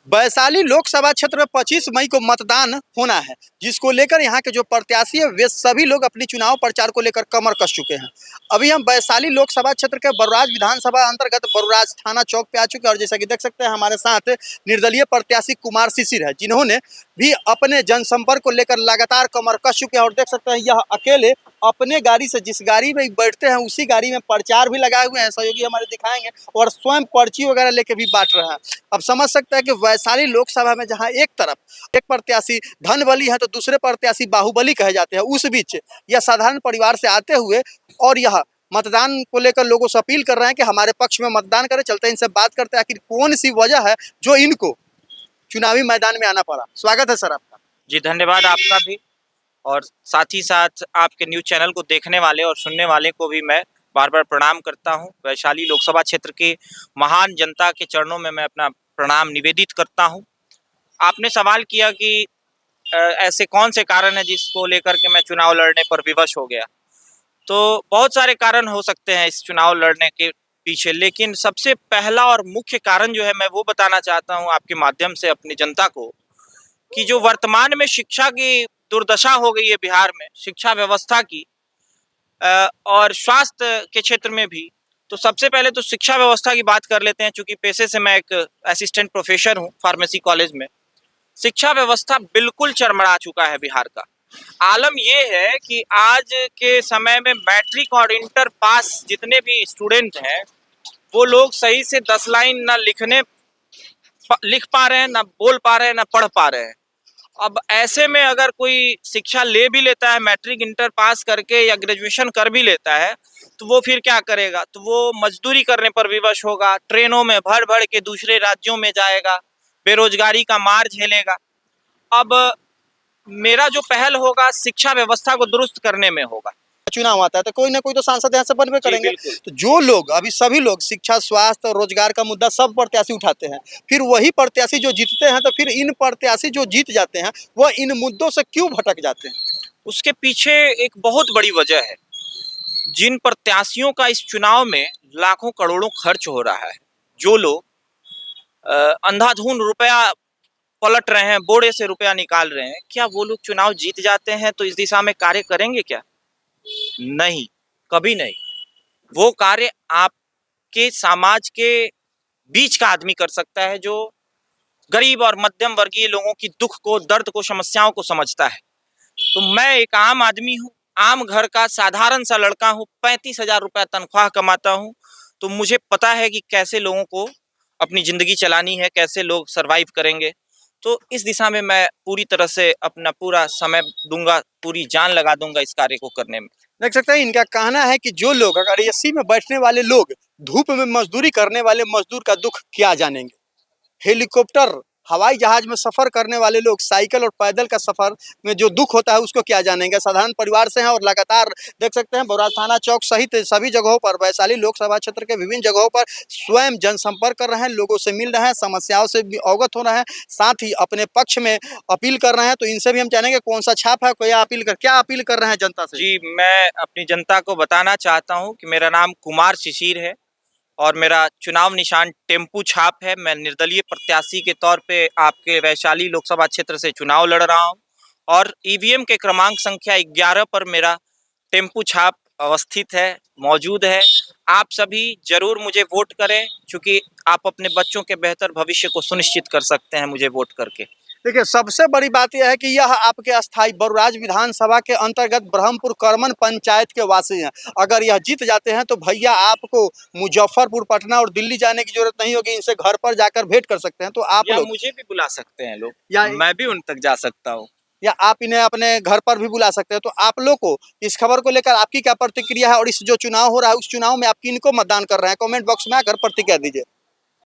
वैशाली लोकसभा क्षेत्र में 25 मई को मतदान होना है, जिसको लेकर यहाँ के जो प्रत्याशी है वे सभी लोग अपनी चुनाव प्रचार को लेकर कमर कस चुके हैं। अभी हम वैशाली लोकसभा क्षेत्र के बरुराज विधानसभा अंतर्गत बरुराज थाना चौक पे आ चुके हैं और जैसा कि देख सकते हैं हमारे साथ निर्दलीय प्रत्याशी कुमार शिशिर है, जिन्होंने भी अपने जनसंपर्क को लेकर लगातार कमर कस चुके हैं और देख सकते हैं यह अकेले अपने गाड़ी से जिस गाड़ी में बैठते हैं उसी गाड़ी में प्रचार भी लगाए हुए हैं, सहयोगी हमारे दिखाएंगे, और स्वयं पर्ची वगैरह लेके भी बांट रहे हैं। अब समझ सकते हैं कि वैशाली लोकसभा में जहां एक तरफ एक प्रत्याशी धनबली है तो दूसरे प्रत्याशी बाहुबली कहे जाते हैं, उस बीच यह साधारण परिवार से आते हुए और यह मतदान को लेकर लोगों से अपील कर रहे हैं कि हमारे पक्ष में मतदान करें। चलते हैं इनसे बात करते हैं आखिर कौन सी वजह है जो इनको चुनावी मैदान में आना पड़ा। स्वागत है सर आपका। जी धन्यवाद आपका भी, और साथ ही साथ आपके न्यूज़ चैनल को देखने वाले और सुनने वाले को भी मैं बार बार प्रणाम करता हूं। वैशाली लोकसभा क्षेत्र के महान जनता के चरणों में मैं अपना प्रणाम निवेदित करता हूं। आपने सवाल किया कि ऐसे कौन से कारण हैं जिसको लेकर के मैं चुनाव लड़ने पर विवश हो गया। तो बहुत सारे कारण हो सकते हैं इस चुनाव लड़ने के पीछे, लेकिन सबसे पहला और मुख्य कारण जो है मैं वो बताना चाहता हूँ आपके माध्यम से अपनी जनता को, कि जो वर्तमान में शिक्षा की दुर्दशा हो गई है बिहार में, शिक्षा व्यवस्था की और स्वास्थ्य के क्षेत्र में भी। तो सबसे पहले तो शिक्षा व्यवस्था की बात कर लेते हैं, चूंकि पेशे से मैं एक असिस्टेंट प्रोफेसर हूँ फार्मेसी कॉलेज में। शिक्षा व्यवस्था बिल्कुल चरमरा चुका है बिहार का। आलम ये है कि आज के समय में मैट्रिक और इंटर पास जितने भी स्टूडेंट हैं वो लोग सही से 10 लाइन ना लिख पा रहे हैं, ना बोल पा रहे हैं, ना पढ़ पा रहे हैं। अब ऐसे में अगर कोई शिक्षा ले भी लेता है, मैट्रिक इंटर पास करके या ग्रेजुएशन कर भी लेता है, तो वो फिर क्या करेगा? तो वो मजदूरी करने पर विवश होगा, ट्रेनों में भर भर के दूसरे राज्यों में जाएगा, बेरोजगारी का मार झेलेगा। अब मेरा जो पहल होगा शिक्षा व्यवस्था को दुरुस्त करने में होगा। चुनाव आता है तो कोई ना कोई तो सांसद यहाँ से बनवे करेंगे। तो जो लोग अभी सभी लोग शिक्षा, स्वास्थ्य और रोजगार का मुद्दा सब प्रत्याशी उठाते हैं, फिर वही प्रत्याशी जो जीतते हैं तो फिर इन प्रत्याशी जो जीत जाते हैं वह इन मुद्दों से क्यों भटक जाते हैं? उसके पीछे एक बहुत बड़ी वजह है। जिन प्रत्याशियों का इस चुनाव में लाखों करोड़ों खर्च हो रहा है, जो लोग अंधाधुंध रुपया पलट रहे हैं, बोड़े से रुपया निकाल रहे हैं, क्या वो लोग चुनाव जीत जाते हैं तो इस दिशा में कार्य करेंगे क्या? नहीं, कभी नहीं। वो कार्य आपके समाज के बीच का आदमी कर सकता है, जो गरीब और मध्यम वर्गीय लोगों की दुख को, दर्द को, समस्याओं को समझता है। तो मैं एक आम आदमी हूँ, आम घर का साधारण सा लड़का हूँ, 35,000 रुपया तनख्वाह कमाता हूँ। तो मुझे पता है कि कैसे लोगों को अपनी जिंदगी चलानी है, कैसे लोग सरवाइव करेंगे। तो इस दिशा में मैं पूरी तरह से अपना पूरा समय दूंगा, पूरी जान लगा दूंगा इस कार्य को करने में। देख सकते हैं इनका कहना है कि जो लोग अगर एसी में बैठने वाले लोग धूप में मजदूरी करने वाले मजदूर का दुख क्या जानेंगे। हेलीकॉप्टर, हवाई जहाज में सफर करने वाले लोग साइकिल और पैदल का सफर में जो दुख होता है उसको क्या जानेंगे। साधारण परिवार से हैं और लगातार देख सकते हैं बरुराज थाना चौक सहित सभी जगहों पर, वैशाली लोकसभा क्षेत्र के विभिन्न जगहों पर स्वयं जनसंपर्क कर रहे हैं, लोगों से मिल रहे हैं, समस्याओं से भी अवगत हो रहे हैं, साथ ही अपने पक्ष में अपील कर रहे हैं। तो इनसे भी हम जानेंगे कौन सा छाप है, क्या अपील कर रहे हैं जनता से। जी, मैं अपनी जनता को बताना चाहता हूँ कि मेरा नाम कुमार शिशिर है और मेरा चुनाव निशान टेम्पू छाप है। मैं निर्दलीय प्रत्याशी के तौर पे आपके वैशाली लोकसभा क्षेत्र से चुनाव लड़ रहा हूं और ईवीएम के क्रमांक संख्या 11 पर मेरा टेम्पू छाप अवस्थित है, मौजूद है। आप सभी जरूर मुझे वोट करें, क्योंकि आप अपने बच्चों के बेहतर भविष्य को सुनिश्चित कर सकते हैं मुझे वोट करके। देखिए सबसे बड़ी बात यह है कि यह आपके अस्थाई बरुराज विधानसभा के अंतर्गत ब्रह्मपुर करमन पंचायत के वासी हैं। अगर यह जीत जाते हैं तो भैया आपको मुजफ्फरपुर, पटना और दिल्ली जाने की जरूरत नहीं होगी, इनसे घर पर जाकर भेंट कर सकते हैं। तो आप लोग मुझे भी बुला सकते हैं लोग, या मैं भी उन तक जा सकता हूँ, या आप इन्हें अपने घर पर भी बुला सकते हैं। तो आप लोग को इस खबर को लेकर आपकी क्या प्रतिक्रिया है और इस जो चुनाव हो रहा है उस चुनाव में आप किनको मतदान कर रहे हैं, कमेंट बॉक्स में आकर प्रतिक्रिया दीजिए।